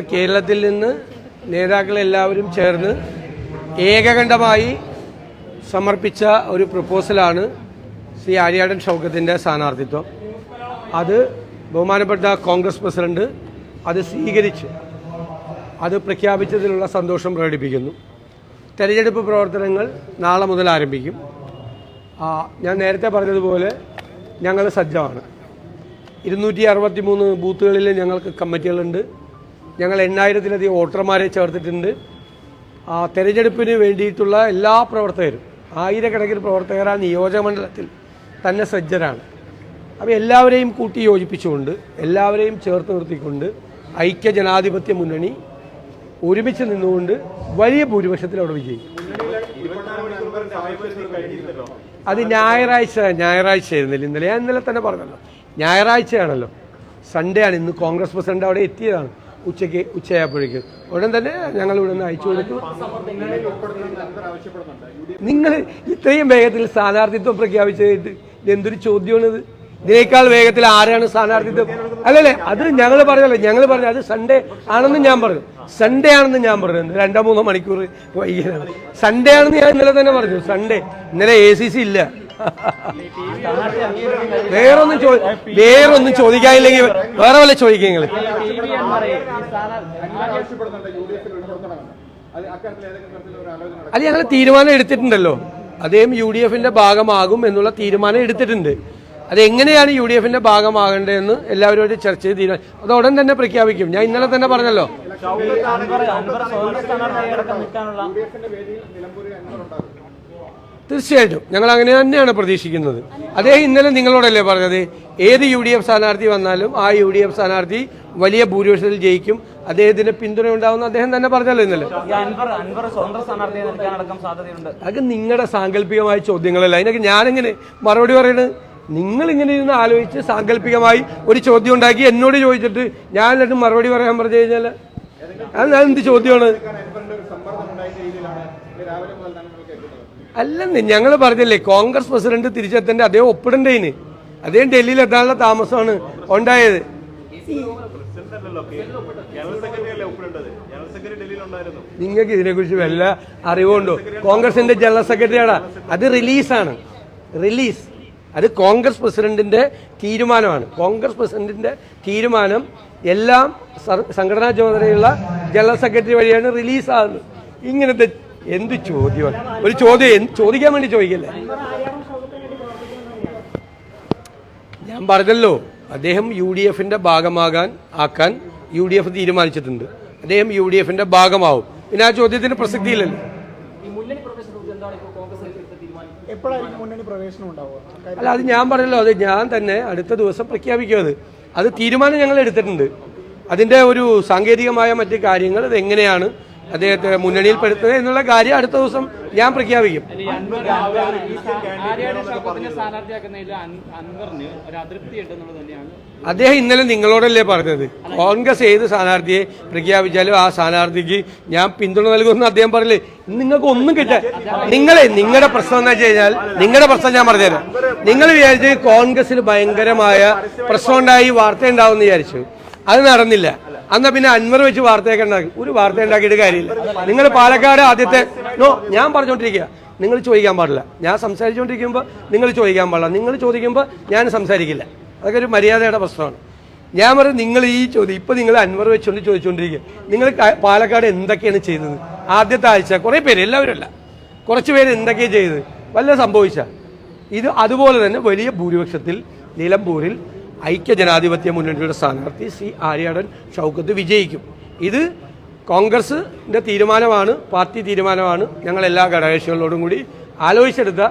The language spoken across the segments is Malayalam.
കേരളത്തിൽ നിന്ന് നേതാക്കളെല്ലാവരും ചേർന്ന് ഏകകണ്ഠമായി സമർപ്പിച്ച ഒരു പ്രപ്പോസലാണ് ശ്രീ ആര്യാടൻ ഷൗക്കത്തിൻ്റെ സ്ഥാനാർത്ഥിത്വം. അത് ബഹുമാനപ്പെട്ട കോൺഗ്രസ് പ്രസിഡന്റ് അത് സ്വീകരിച്ച് അത് പ്രഖ്യാപിച്ചതിലുള്ള സന്തോഷം പ്രകടിപ്പിക്കുന്നു. തെരഞ്ഞെടുപ്പ് പ്രവർത്തനങ്ങൾ നാളെ മുതൽ ആരംഭിക്കും. ഞാൻ നേരത്തെ പറഞ്ഞതുപോലെ ഞങ്ങൾ സജ്ജമാണ്. 263 ബൂത്തുകളിൽ ഞങ്ങൾക്ക് കമ്മിറ്റികളുണ്ട്. ഞങ്ങൾ 8000-ലധികം വോട്ടർമാരെ ചേർത്തിട്ടുണ്ട്. തെരഞ്ഞെടുപ്പിന് വേണ്ടിയിട്ടുള്ള എല്ലാ പ്രവർത്തകരും, ആയിരക്കണക്കിന് പ്രവർത്തകർ ആ നിയോജകമണ്ഡലത്തിൽ തന്നെ സജ്ജരാണ്. അപ്പോൾ എല്ലാവരെയും കൂട്ടി യോജിപ്പിച്ചുകൊണ്ട്, എല്ലാവരെയും ചേർത്ത് നിർത്തിക്കൊണ്ട് ഐക്യ ജനാധിപത്യ മുന്നണി ഒരുമിച്ച് നിന്നുകൊണ്ട് വലിയ ഭൂരിപക്ഷത്തിൽ അവിടെ വിജയിക്കും. അത് ഞായറാഴ്ച ആയിരുന്നില്ല ഇന്നലെ. ഞാൻ ഇന്നലെ തന്നെ പറഞ്ഞല്ലോ, ഞായറാഴ്ചയാണല്ലോ, സൺഡേ ആണ്. ഇന്ന് കോൺഗ്രസ് പ്രസിഡന്റ് അവിടെ എത്തിയതാണ് ഉച്ചയായപ്പോഴേക്കും. ഉടൻ തന്നെ ഞങ്ങൾ ഇവിടെ നിന്ന് അയച്ചു കൊടുത്തു. നിങ്ങൾ ഇത്രയും വേഗത്തിൽ സ്ഥാനാർത്ഥിത്വം പ്രഖ്യാപിച്ചത് എന്തൊരു ചോദ്യമാണിത്? ഇതിനേക്കാൾ വേഗത്തിൽ ആരാണ് സ്ഥാനാർത്ഥിത്വം? അല്ലല്ലേ, അത് ഞങ്ങൾ പറഞ്ഞു അത് സൺഡേ ആണെന്ന് ഞാൻ പറഞ്ഞു. സൺഡേ ആണെന്ന് ഞാൻ പറഞ്ഞു. 2-3 മണിക്കൂർ വൈകിയാണ്. സൺഡേ ആണെന്ന് ഞാൻ ഇന്നലെ തന്നെ പറഞ്ഞു. സൺഡേ ഇന്നലെ ACC ഇല്ല. വേറൊന്നും ചോദിക്കാനില്ലെങ്കിൽ വേറെ വല്ല ചോദിക്കുക നിങ്ങൾ. അത് ഞങ്ങൾ തീരുമാനം എടുത്തിട്ടുണ്ടല്ലോ. അദ്ദേഹം UDF-ന്റെ ഭാഗമാകും എന്നുള്ള തീരുമാനം എടുത്തിട്ടുണ്ട്. അതെങ്ങനെയാണ് UDF-ന്റെ ഭാഗമാകേണ്ടതെന്ന് എല്ലാവരോടും ചർച്ച ചെയ്ത് തീരുമാനം അത് ഉടൻ തന്നെ പ്രഖ്യാപിക്കും. ഞാൻ ഇന്നലെ തന്നെ പറഞ്ഞല്ലോ. തീർച്ചയായിട്ടും ഞങ്ങൾ അങ്ങനെ തന്നെയാണ് പ്രതീക്ഷിക്കുന്നത്. അദ്ദേഹം ഇന്നലെ നിങ്ങളോടല്ലേ പറഞ്ഞത്, ഏത് UDF സ്ഥാനാർത്ഥി വന്നാലും ആ UDF സ്ഥാനാർത്ഥി വലിയ ഭൂരിപക്ഷത്തിൽ ജയിക്കും, അദ്ദേഹത്തിന് പിന്തുണ ഉണ്ടാവുന്ന അദ്ദേഹം തന്നെ പറഞ്ഞല്ലോ ഇന്നലെ. അത് നിങ്ങളുടെ സാങ്കല്പികമായ ചോദ്യങ്ങളല്ല. അതിനൊക്കെ ഞാനെങ്ങനെ മറുപടി പറയുന്നത്? നിങ്ങളിങ്ങനെ ഇരുന്ന് ആലോചിച്ച് സാങ്കല്പികമായി ഒരു ചോദ്യം ഉണ്ടാക്കി എന്നോട് ചോദിച്ചിട്ട് ഞാൻ എന്നിട്ട് മറുപടി പറയാൻ പറഞ്ഞു കഴിഞ്ഞാൽ അതെന്ത് ചോദ്യമാണ്? അല്ലെന്ന് ഞങ്ങൾ പറഞ്ഞില്ലേ, കോൺഗ്രസ് പ്രസിഡന്റ് തിരിച്ചെത്തേണ്ട അദ്ദേഹം ഒപ്പിടേണ്ടതിന്. അദ്ദേഹം ഡൽഹിയിൽ എത്താനുള്ള താമസമാണ് ഉണ്ടായത്. നിങ്ങൾക്ക് ഇതിനെക്കുറിച്ച് വല്ല അറിവുണ്ടോ? കോൺഗ്രസിന്റെ ജനറൽ സെക്രട്ടറിയാണ്. അത് റിലീസാണ്. അത് കോൺഗ്രസ് പ്രസിഡന്റിന്റെ തീരുമാനമാണ്. കോൺഗ്രസ് പ്രസിഡന്റിന്റെ തീരുമാനം എല്ലാം സംഘടനാ ചുമതലയുള്ള ജനറൽ സെക്രട്ടറി വഴിയാണ് റിലീസാകുന്നത്. ഇങ്ങനത്തെ എന്ത് ചോദ്യമാണ്? ഒരു ചോദ്യം ചോദിക്കാൻ വേണ്ടി ചോദിക്കല്ലേ. ഞാൻ പറഞ്ഞല്ലോ, അദ്ദേഹം UDF-ന്റെ ആക്കാൻ UDF തീരുമാനിച്ചിട്ടുണ്ട്. അദ്ദേഹം UDF-ന്റെ ഭാഗമാവും. പിന്നെ ആ ചോദ്യത്തിന് പ്രസക്തിയില്ലല്ലോ. അല്ല, അത് ഞാൻ പറഞ്ഞല്ലോ, അത് ഞാൻ തന്നെ അടുത്ത ദിവസം പ്രഖ്യാപിക്കും. അത് തീരുമാനം ഞങ്ങൾ എടുത്തിട്ടുണ്ട്. അതിന്റെ ഒരു സാങ്കേതികമായ മറ്റു കാര്യങ്ങൾ, അത് എങ്ങനെയാണ് അദ്ദേഹത്തെ മുന്നണിയിൽപ്പെടുത്തുന്നത് എന്നുള്ള കാര്യം അടുത്ത ദിവസം ഞാൻ പ്രഖ്യാപിക്കും. അദ്ദേഹം ഇന്നലെ നിങ്ങളോടല്ലേ പറഞ്ഞത്, കോൺഗ്രസ് ഏത് സ്ഥാനാർത്ഥിയെ പ്രഖ്യാപിച്ചാലും ആ സ്ഥാനാർത്ഥിക്ക് ഞാൻ പിന്തുണ നൽകുമെന്ന് അദ്ദേഹം പറഞ്ഞില്ലേ. നിങ്ങൾക്ക് ഒന്നും കിട്ടാൻ നിങ്ങളുടെ പ്രശ്നം എന്ന് വെച്ച് കഴിഞ്ഞാൽ, നിങ്ങളുടെ പ്രശ്നം ഞാൻ പറഞ്ഞുതരാം. നിങ്ങൾ വിചാരിച്ച് കോൺഗ്രസിൽ ഭയങ്കരമായ പ്രശ്നം ഉണ്ടായി വാർത്ത ഉണ്ടാവും എന്ന് വിചാരിച്ചു. അത് നടന്നില്ല. അന്നാ പിന്നെ അൻവർ വെച്ച് വാർത്തയൊക്കെ ഉണ്ടാക്കി. ഒരു വാർത്ത ഉണ്ടാക്കിയിട്ട് കാര്യമില്ല. നിങ്ങൾ പാലക്കാട് ആദ്യത്തെ ഞാൻ പറഞ്ഞുകൊണ്ടിരിക്കുക, നിങ്ങൾ ചോദിക്കാൻ പാടില്ല. ഞാൻ സംസാരിച്ചുകൊണ്ടിരിക്കുമ്പോൾ നിങ്ങൾ ചോദിക്കാൻ പാടില്ല. നിങ്ങൾ ചോദിക്കുമ്പോൾ ഞാൻ സംസാരിക്കില്ല. അതൊക്കെ ഒരു മര്യാദയുടെ പ്രശ്നമാണ്. ഞാൻ പറയും, നിങ്ങൾ ഈ ചോദ്യം ഇപ്പം നിങ്ങൾ അൻവർ വെച്ചുകൊണ്ട് ചോദിച്ചുകൊണ്ടിരിക്കുക. നിങ്ങൾ പാലക്കാട് എന്തൊക്കെയാണ് ചെയ്തത്? ആദ്യത്തെ ആഴ്ച കുറേ പേര്, എല്ലാവരും അല്ല, കുറച്ച് പേര് എന്തൊക്കെയാണ് ചെയ്തത്? വല്ല സംഭവിച്ച ഇത് അതുപോലെ തന്നെ വലിയ ഭൂരിപക്ഷത്തിൽ നിലമ്പൂരിൽ ഐക്യ ജനാധിപത്യ മുന്നണിയുടെ സ്ഥാനാർത്ഥി ശ്രീ ആര്യാടൻ ഷൗക്കത്ത് വിജയിക്കും. ഇത് കോൺഗ്രസിന്റെ തീരുമാനമാണ്, പാർട്ടി തീരുമാനമാണ്. ഞങ്ങൾ എല്ലാ ഘടകകക്ഷികളോടും കൂടി ആലോചിച്ചെടുത്ത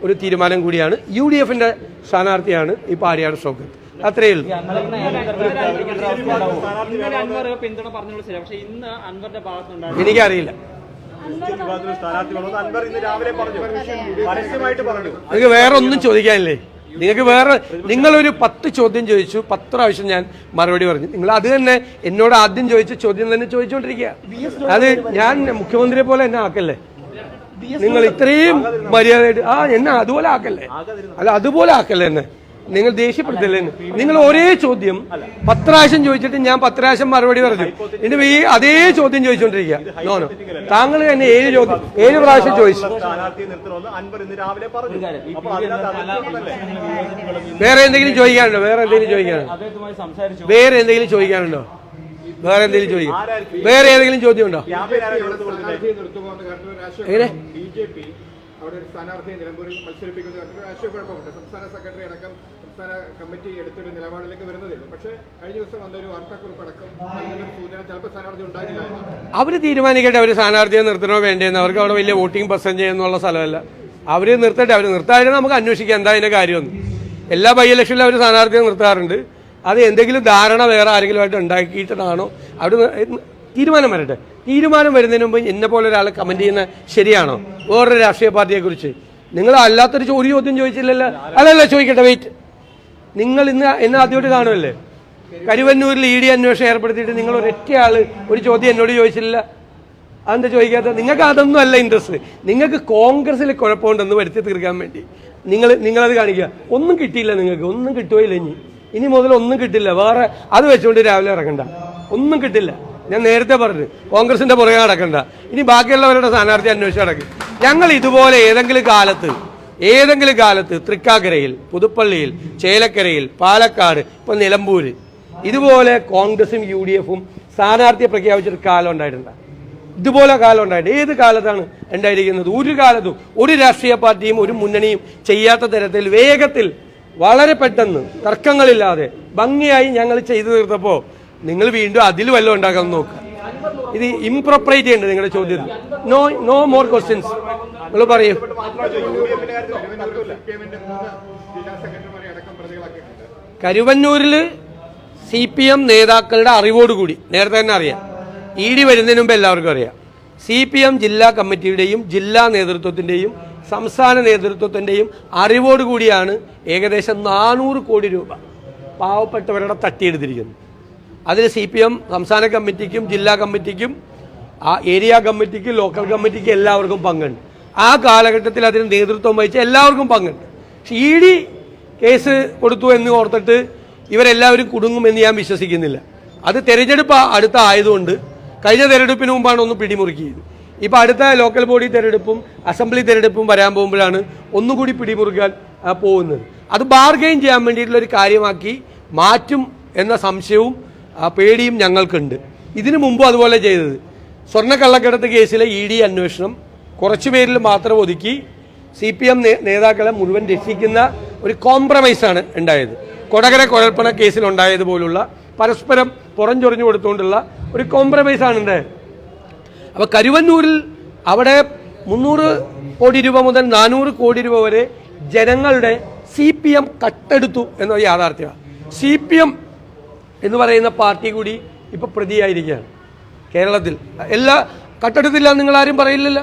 ഒരു തീരുമാനം കൂടിയാണ്. UDF-ന്റെ സ്ഥാനാർത്ഥിയാണ് ഇപ്പോൾ ആര്യാടൻ ഷൗക്കത്ത്. അത്രയേ ഉള്ളൂ. എനിക്കറിയില്ല. നിങ്ങൾക്ക് വേറെ ഒന്നും ചോദിക്കാനില്ലേ? നിങ്ങളൊരു 10 ചോദ്യം ചോദിച്ചു, 10 പ്രാവശ്യം ഞാൻ മറുപടി പറഞ്ഞു. നിങ്ങൾ അത് തന്നെ എന്നോട് ആദ്യം ചോദിച്ച ചോദ്യം തന്നെ ചോദിച്ചുകൊണ്ടിരിക്കുക. അത് ഞാൻ മുഖ്യമന്ത്രിയെ പോലെ എന്നെ ആക്കല്ലേ. നിങ്ങൾ ഇത്രയും മര്യാദയായിട്ട് എന്നെ അതുപോലെ ആക്കല്ലേ. അല്ല, അതുപോലെ ആക്കല്ലേ എന്നെ. നിങ്ങൾ ദേഷ്യപ്പെടുത്തില്ലേ? നിങ്ങൾ ഒരേ ചോദ്യം 10 പ്രാവശ്യം ചോദിച്ചിട്ട് ഞാൻ 10 പ്രാവശ്യം മറുപടി പറഞ്ഞു. ഇനി ഈ അതേ ചോദ്യം ചോദിച്ചോണ്ടിരിക്കുക. നോനോ, താങ്കൾ തന്നെ 7 പ്രാവശ്യം ചോദിച്ചു. വേറെ എന്തെങ്കിലും ചോദിക്കാനുണ്ടോ? വേറെ എന്തെങ്കിലും ചോദിക്കാനുണ്ടോ? വേറെ ഏതെങ്കിലും ചോദ്യം ഉണ്ടോ? എങ്ങനെ അവിടെ ഒരു സ്ഥാനാർത്ഥിയെ നിലമ്പൂരിൽ മത്സരിപ്പിക്കുന്ന രാഷ്ട്രീയ കുഴപ്പമുണ്ട്. സംസ്ഥാന സെക്രട്ടറി അടക്കം സംസ്ഥാന കമ്മിറ്റി എടുത്തൊരു നിലപാടിലേക്ക് വരുന്നതില്ല. പക്ഷേ കഴിഞ്ഞ ദിവസം വന്നൊരു വാർത്താക്കുറിപ്പ് അടക്കം സൂചന ചിലപ്പോൾ സ്ഥാനാർത്ഥി ഉണ്ടാകില്ല എന്നാണ്. അവര് തീരുമാനിക്കട്ടെ, അവർ സ്ഥാനാർത്ഥിയെ നിർത്തണോ വേണ്ടേന്ന്. അവർക്ക് അവിടെ വലിയ വോട്ടിംഗ് പെർസെന്റേജ് എന്നുള്ള സ്ഥലമല്ല. അവര് നിർത്തട്ടെ. അവർ നിർത്താതെ നമുക്ക് അന്വേഷിക്കാം എന്താ അതിന്റെ കാര്യമൊന്നും. എല്ലാ ബൈ ഇലക്ഷനിലും അവർ സ്ഥാനാർത്ഥിയെ നിർത്താറുണ്ട്. അത് എന്തെങ്കിലും ധാരണ വേറെ ആരെങ്കിലുമായിട്ട് ഉണ്ടാക്കിയിട്ടാണോ അവർ തീരുമാനം വരട്ടെ. തീരുമാനം വരുന്നതിന് മുമ്പ് എന്നെ പോലെ ഒരാൾ കമന്റ് ചെയ്യുന്ന ശരിയാണോ? വേറൊരു രാഷ്ട്രീയ പാർട്ടിയെ കുറിച്ച് നിങ്ങൾ അല്ലാത്തൊരു ഒരു ചോദ്യം ചോദിച്ചില്ലല്ലോ. അല്ലല്ല, ചോദിക്കട്ടെ, വെയിറ്റ്. നിങ്ങൾ ഇന്ന് എന്നെ ആദ്യമായിട്ട് കാണുമല്ലേ? കരുവന്നൂരിൽ ED അന്വേഷണം ഏർപ്പെടുത്തിയിട്ട് നിങ്ങൾ ഒരൊറ്റ ആള് ഒരു ചോദ്യം എന്നോട് ചോദിച്ചില്ല. അതെന്താ ചോദിക്കാത്ത? നിങ്ങൾക്ക് അതൊന്നും അല്ല ഇൻട്രസ്റ്റ്. നിങ്ങൾക്ക് കോൺഗ്രസിൽ കുഴപ്പമുണ്ടെന്ന് വരുത്തി തീർക്കാൻ വേണ്ടി നിങ്ങളത് കാണിക്കുക. ഒന്നും കിട്ടിയില്ല, നിങ്ങൾക്ക് ഒന്നും കിട്ടുകയില്ല. ഇനി മുതൽ ഒന്നും കിട്ടില്ല. വേറെ അത് വെച്ചുകൊണ്ട് രാവിലെ ഇറങ്ങണ്ട, ഒന്നും കിട്ടില്ല. ഞാൻ നേരത്തെ പറഞ്ഞു, കോൺഗ്രസിന്റെ പുറകെ നടക്കണ്ട. ഇനി ബാക്കിയുള്ളവരുടെ സ്ഥാനാർത്ഥി അന്വേഷിച്ച് നടക്കും. ഞങ്ങൾ ഇതുപോലെ ഏതെങ്കിലും കാലത്ത് തൃക്കാക്കരയിൽ, പുതുപ്പള്ളിയിൽ, ചേലക്കരയിൽ, പാലക്കാട്, ഇപ്പൊ നിലമ്പൂര് ഇതുപോലെ കോൺഗ്രസും UDFും സ്ഥാനാർത്ഥിയെ പ്രഖ്യാപിച്ചൊരു കാലം ഉണ്ടായിട്ടുണ്ട്. ഇതുപോലെ കാലം ഉണ്ടായിട്ട് ഏത് കാലത്താണ് ഉണ്ടായിരിക്കുന്നത്? ഒരു കാലത്തും ഒരു രാഷ്ട്രീയ പാർട്ടിയും ഒരു മുന്നണിയും ചെയ്യാത്ത തരത്തിൽ വേഗത്തിൽ വളരെ പെട്ടെന്ന് തർക്കങ്ങളില്ലാതെ ഭംഗിയായി ഞങ്ങൾ ചെയ്തു തീർത്തപ്പോൾ നിങ്ങൾ വീണ്ടും അതിൽ വല്ലതും ഉണ്ടാക്കാൻ നോക്കുക. ഇത് ഇംപ്രോപ്പറേറ്റ് ഉണ്ട് നിങ്ങളുടെ ചോദ്യത്തിൽ. No more questions. നിങ്ങൾ പറയൂ. കരുവന്നൂരിൽ CPM നേതാക്കളുടെ അറിവോടുകൂടി നേരത്തെ തന്നെ അറിയാം. ED വരുന്നതിന് മുമ്പ് എല്ലാവർക്കും അറിയാം. CPM ജില്ലാ കമ്മിറ്റിയുടെയും ജില്ലാ നേതൃത്വത്തിന്റെയും സംസ്ഥാന നേതൃത്വത്തിന്റെയും അറിവോടുകൂടിയാണ് ഏകദേശം 400 കോടി രൂപ പാവപ്പെട്ടവരുടെ തട്ടിയെടുത്തിരിക്കുന്നത്. അതിൽ CPM സംസ്ഥാന കമ്മിറ്റിക്കും ജില്ലാ കമ്മിറ്റിക്കും ഏരിയ കമ്മിറ്റിക്കും ലോക്കൽ കമ്മിറ്റിക്കും എല്ലാവർക്കും പങ്കുണ്ട്. ആ കാലഘട്ടത്തിൽ അതിന് നേതൃത്വം വഹിച്ച എല്ലാവർക്കും പങ്കുണ്ട്. പക്ഷെ ED കേസ് കൊടുത്തു എന്ന് ഓർത്തിട്ട് ഇവരെല്ലാവരും കുടുങ്ങുമെന്ന് ഞാൻ വിശ്വസിക്കുന്നില്ല. അത് തെരഞ്ഞെടുപ്പ് അടുത്ത ആയതുകൊണ്ട് കഴിഞ്ഞ തെരഞ്ഞെടുപ്പിന് മുമ്പാണ് ഒന്ന് പിടിമുറുക്കിയത്. ഇപ്പം അടുത്ത ലോക്കൽ ബോഡി തെരഞ്ഞെടുപ്പും അസംബ്ലി തെരഞ്ഞെടുപ്പും വരാൻ പോകുമ്പോഴാണ് ഒന്നുകൂടി പിടിമുറുക്കാൻ പോകുന്നത്. അത് ബാർഗെയിൻ ചെയ്യാൻ വേണ്ടിയിട്ടുള്ള ഒരു കാര്യമാക്കി മാറ്റും എന്ന സംശയവും പേടിയും ഞങ്ങൾക്കുണ്ട്. ഇതിനു മുമ്പും അതുപോലെ ചെയ്തത്. സ്വർണ്ണക്കള്ളക്കടത്ത് കേസിലെ ED അന്വേഷണം കുറച്ചു പേരിൽ മാത്രം ഒതുക്കി CPM നേതാക്കളെ മുഴുവൻ രക്ഷിക്കുന്ന ഒരു കോംപ്രമൈസാണ് ഉണ്ടായത്. കൊടകര കുഴൽപ്പണ കേസിലുണ്ടായതുപോലുള്ള പരസ്പരം പുറംചൊറിഞ്ഞു കൊടുത്തുകൊണ്ടുള്ള ഒരു കോംപ്രമൈസാണ് ഉണ്ടായത്. അപ്പോൾ കരുവന്നൂരിൽ അവിടെ 300 കോടി രൂപ മുതൽ 400 കോടി രൂപ വരെ ജനങ്ങളുടെ CPM കട്ടെടുത്തു എന്ന യാഥാർത്ഥ്യമാണ്. CPM എന്ന് പറയുന്ന പാർട്ടി കൂടി ഇപ്പൊ പ്രതിയായിരിക്കുകയാണ് കേരളത്തിൽ. എല്ലാ കട്ടെടുത്തില്ല നിങ്ങൾ ആരും പറയില്ലല്ലോ.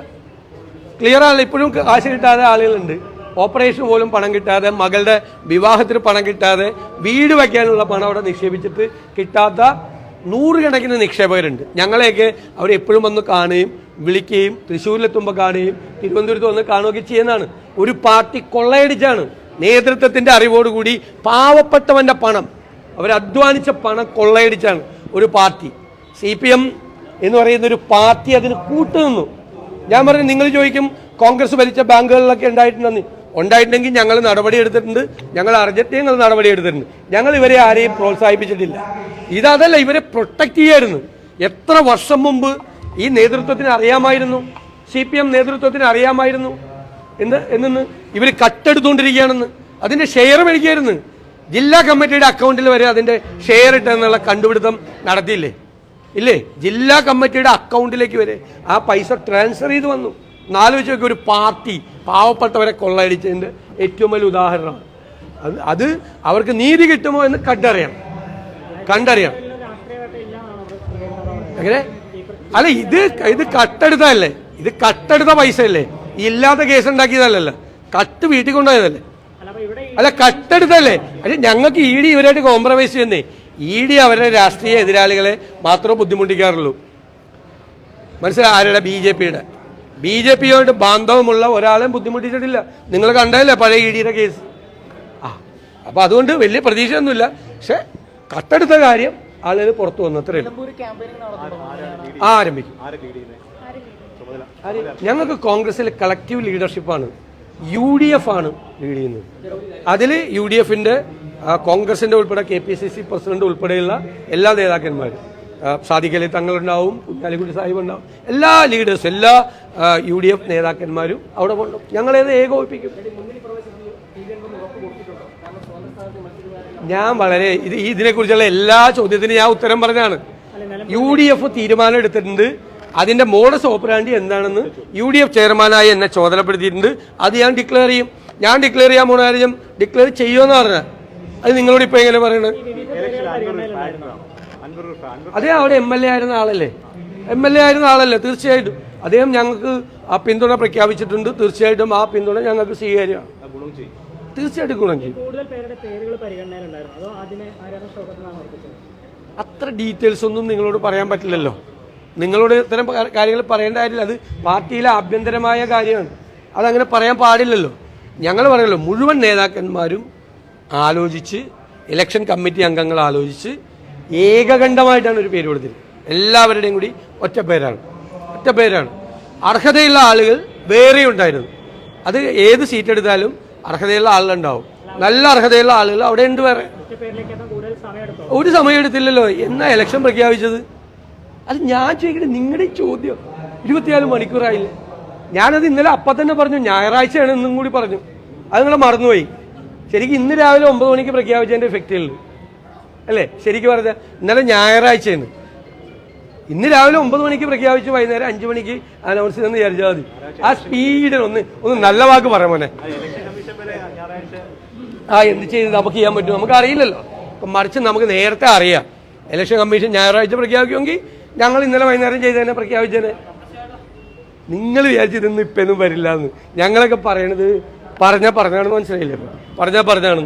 ക്ലിയർ ആണ്. ഇപ്പോഴും കാശ് കിട്ടാതെ ആളുകളുണ്ട്. ഓപ്പറേഷൻ പോലും പണം കിട്ടാതെ, മകളുടെ വിവാഹത്തിന് പണം കിട്ടാതെ, വീട് വയ്ക്കാനുള്ള പണം അവിടെ നിക്ഷേപിച്ചിട്ട് കിട്ടാത്ത 100 കണക്കിന് നിക്ഷേപകരുണ്ട്. ഞങ്ങളെയൊക്കെ അവരെപ്പോഴും വന്ന് കാണുകയും വിളിക്കുകയും തൃശ്ശൂരിലെത്തുമ്പോൾ കാണുകയും തിരുവനന്തപുരത്ത് വന്ന് കാണുകയൊക്കെ ചെയ്യുന്നതാണ്. ഒരു പാർട്ടി കൊള്ളയടിച്ചാണ് നേതൃത്വത്തിന്റെ അറിവോടുകൂടി പാവപ്പെട്ടവന്റെ പണം, അവരധ്വാനിച്ച പണം കൊള്ളയടിച്ചാണ് ഒരു പാർട്ടി. CPM എന്ന് പറയുന്ന ഒരു പാർട്ടി അതിന് കൂട്ടുനിന്നു. ഞാൻ പറഞ്ഞു, നിങ്ങൾ ചോദിക്കും കോൺഗ്രസ് ഭരിച്ച ബാങ്കുകളിലൊക്കെ ഉണ്ടായിട്ടുണ്ടെങ്കിൽ ഞങ്ങൾ നടപടി എടുത്തിട്ടുണ്ട്, ഞങ്ങൾ അറിഞ്ഞിട്ട് ഞങ്ങൾ നടപടി എടുത്തിട്ടുണ്ട്. ഞങ്ങൾ ഇവരെ ആരെയും പ്രോത്സാഹിപ്പിച്ചിട്ടില്ല. ഇതല്ല, ഇവരെ പ്രൊട്ടക്ട് ചെയ്യായിരുന്നു. എത്ര വർഷം മുമ്പ് ഈ നേതൃത്വത്തിന് അറിയാമായിരുന്നു, CPM നേതൃത്വത്തിന് അറിയാമായിരുന്നു എന്നു ഇവർ കട്ടെടുത്തുകൊണ്ടിരിക്കുകയാണെന്ന്. അതിന്റെ ഷെയർ മേടിക്കായിരുന്നു. ജില്ലാ കമ്മിറ്റിയുടെ അക്കൗണ്ടിൽ വരെ അതിന്റെ ഷെയർ ഇട്ടെന്നുള്ള കണ്ടുപിടുത്തം നടത്തിയില്ലേ? ഇല്ലേ? ജില്ലാ കമ്മിറ്റിയുടെ അക്കൗണ്ടിലേക്ക് വരെ ആ പൈസ ട്രാൻസ്ഫർ ചെയ്ത് വന്നു. നാലോചിച്ച് നോക്കി, ഒരു പാർട്ടി പാവപ്പെട്ടവരെ കൊള്ളയടിച്ചതിന്റെ ഏറ്റവും വലിയ ഉദാഹരണമാണ് അത്. അവർക്ക് നീതി കിട്ടുമോ എന്ന് കണ്ടറിയാം. എങ്ങനെ? അല്ല, ഇത് കട്ടെടുത്തതല്ലേ? ഇത് കട്ടെടുത്ത പൈസ അല്ലേ? ഇല്ലാത്ത കേസ് ഉണ്ടാക്കിയതല്ലല്ലോ. കട്ട് വീട്ടിൽ കൊണ്ടുപോയതല്ലേ? അല്ല, കട്ടെടുത്തല്ലേ? പക്ഷെ ഞങ്ങൾക്ക് ED ഇവരായിട്ട് കോംപ്രമൈസ് ചെയ്യുന്നേ. ED അവരുടെ രാഷ്ട്രീയ എതിരാളികളെ മാത്രമേ ബുദ്ധിമുട്ടിക്കാറുള്ളൂ. മനസ്സിലായി? ആരുടെ? BJPയോട് ബാന്ധവമുള്ള ഒരാളെയും ബുദ്ധിമുട്ടിച്ചിട്ടില്ല. നിങ്ങൾ കണ്ടതല്ലേ പഴയ EDയുടെ കേസ്? അപ്പോൾ അതുകൊണ്ട് വലിയ പ്രതീക്ഷയൊന്നുമില്ല. പക്ഷെ കട്ടെടുത്ത കാര്യം ആളുകൾ പുറത്തു വന്നു, അത്രയും ആരംഭിക്കും. ഞങ്ങൾക്ക് കോൺഗ്രസിൽ കളക്റ്റീവ് ലീഡർഷിപ്പാണ്. UDF ആണ് ലീഡ് ചെയ്യുന്നത്. അതിൽ UDFന്റെ കോൺഗ്രസിന്റെ ഉൾപ്പെടെ KPCC പ്രസിഡന്റ് ഉൾപ്പെടെയുള്ള എല്ലാ നേതാക്കന്മാരും, സാദിഖ് അലി തങ്ങളുണ്ടാവും, കുഞ്ഞാലിക്കുട്ടി സാഹിബ് ഉണ്ടാവും, എല്ലാ ലീഡേഴ്സും, എല്ലാ UDF നേതാക്കന്മാരും അവിടെ കൊണ്ടും ഞങ്ങളേത് ഏകോപിപ്പിക്കും. ഞാൻ വളരെ ഇതിനെക്കുറിച്ചുള്ള എല്ലാ ചോദ്യത്തിനും ഞാൻ ഉത്തരം പറഞ്ഞാണ്. UDF തീരുമാനം എടുത്തിട്ടുണ്ട്. അതിന്റെ മോഡസ് ഓപ്പറാൻഡി എന്താണെന്ന് UDF ചെയർമാനായി എന്നെ ചോദനപ്പെടുത്തിയിട്ടുണ്ട്. അത് ഞാൻ ഡിക്ലെയർ ചെയ്യും. ഞാൻ ഡിക്ലെയർ ചെയ്യാൻ പോണ കാര്യം ഡിക്ലെയർ ചെയ്യുമെന്ന് പറഞ്ഞാൽ അത് നിങ്ങളോട് ഇപ്പൊ എങ്ങനെ പറയണത്? അദ്ദേഹം അവിടെ MLA ആയിരുന്ന ആളല്ലേ, തീർച്ചയായിട്ടും അദ്ദേഹം ഞങ്ങൾക്ക് ആ പിന്തുണ പ്രഖ്യാപിച്ചിട്ടുണ്ട്. തീർച്ചയായിട്ടും ആ പിന്തുണ ഞങ്ങൾക്ക് സ്വീകാര്യമാണ്. തീർച്ചയായിട്ടും ഗുണം ചെയ്യും. അത്ര ഡീറ്റെയിൽസ് ഒന്നും നിങ്ങളോട് പറയാൻ പറ്റില്ലല്ലോ. നിങ്ങളോട് ഇത്തരം കാര്യങ്ങൾ പറയേണ്ട കാര്യമില്ല. അത് പാർട്ടിയിലെ ആഭ്യന്തരമായ കാര്യമാണ്. അതങ്ങനെ പറയാൻ പാടില്ലല്ലോ. ഞങ്ങൾ പറയല്ലോ, മുഴുവൻ നേതാക്കന്മാരും ആലോചിച്ച്, ഇലക്ഷൻ കമ്മിറ്റി അംഗങ്ങൾ ആലോചിച്ച് ഏകകണ്ഠമായിട്ടാണ് ഒരു പേര് കൊടുത്തത്. എല്ലാവരുടെയും കൂടി ഒറ്റ പേരാണ്. അർഹതയുള്ള ആളുകൾ വേറെ ഉണ്ടായിരുന്നു. അത് ഏത് സീറ്റ് എടുത്താലും അർഹതയുള്ള ആളുകളുണ്ടാവും. നല്ല അർഹതയുള്ള ആളുകൾ അവിടെ ഉണ്ട്. വേറെ ഒരു സമയം എടുത്തില്ലല്ലോ. എന്നാ ഇലക്ഷൻ പ്രഖ്യാപിച്ചത്? അത് ഞാൻ ചോദിക്കട്ടെ, നിങ്ങളുടെ ചോദ്യം 24 മണിക്കൂറായില്ലേ? ഞാനത് ഇന്നലെ അപ്പം തന്നെ പറഞ്ഞു, ഞായറാഴ്ചയാണ് എന്നും കൂടി പറഞ്ഞു. അത് നിങ്ങൾ മറന്നുപോയി. ശരിക്കും ഇന്ന് രാവിലെ 9 മണിക്ക് പ്രഖ്യാപിച്ചതിൻ്റെ എഫക്റ്റ് ഉള്ളു അല്ലേ? ശരിക്കും പറഞ്ഞാൽ ഇന്നലെ ഞായറാഴ്ചയാണ്. ഇന്ന് രാവിലെ 9 മണിക്ക് പ്രഖ്യാപിച്ചു, വൈകുന്നേരം 5 മണിക്ക് അനൗൺസ് ചെയ്തെന്ന് വിചാരിച്ചാൽ മതി. ആ സ്പീഡിൽ ഒന്ന് നല്ല വാക്ക് പറയാൻ മോനെ. എന്ത് ചെയ്ത് നമുക്ക് ചെയ്യാൻ പറ്റും? നമുക്ക് അറിയില്ലല്ലോ. മറിച്ച് നമുക്ക് നേരത്തെ അറിയാം. ഇലക്ഷൻ കമ്മീഷൻ ഞായറാഴ്ച പ്രഖ്യാപിക്കുമെങ്കിൽ ഞങ്ങൾ ഇന്നലെ വൈകുന്നേരം ചെയ്തതന്നെ, പ്രഖ്യാപിച്ചതന്നെ. നിങ്ങൾ വിചാരിച്ചിതൊന്നും ഇപ്പൊന്നും വരില്ല എന്ന്. ഞങ്ങളൊക്കെ പറയണത് പറഞ്ഞാണെന്ന് മനസ്സിലായില്ലേ? പറഞ്ഞാണ്.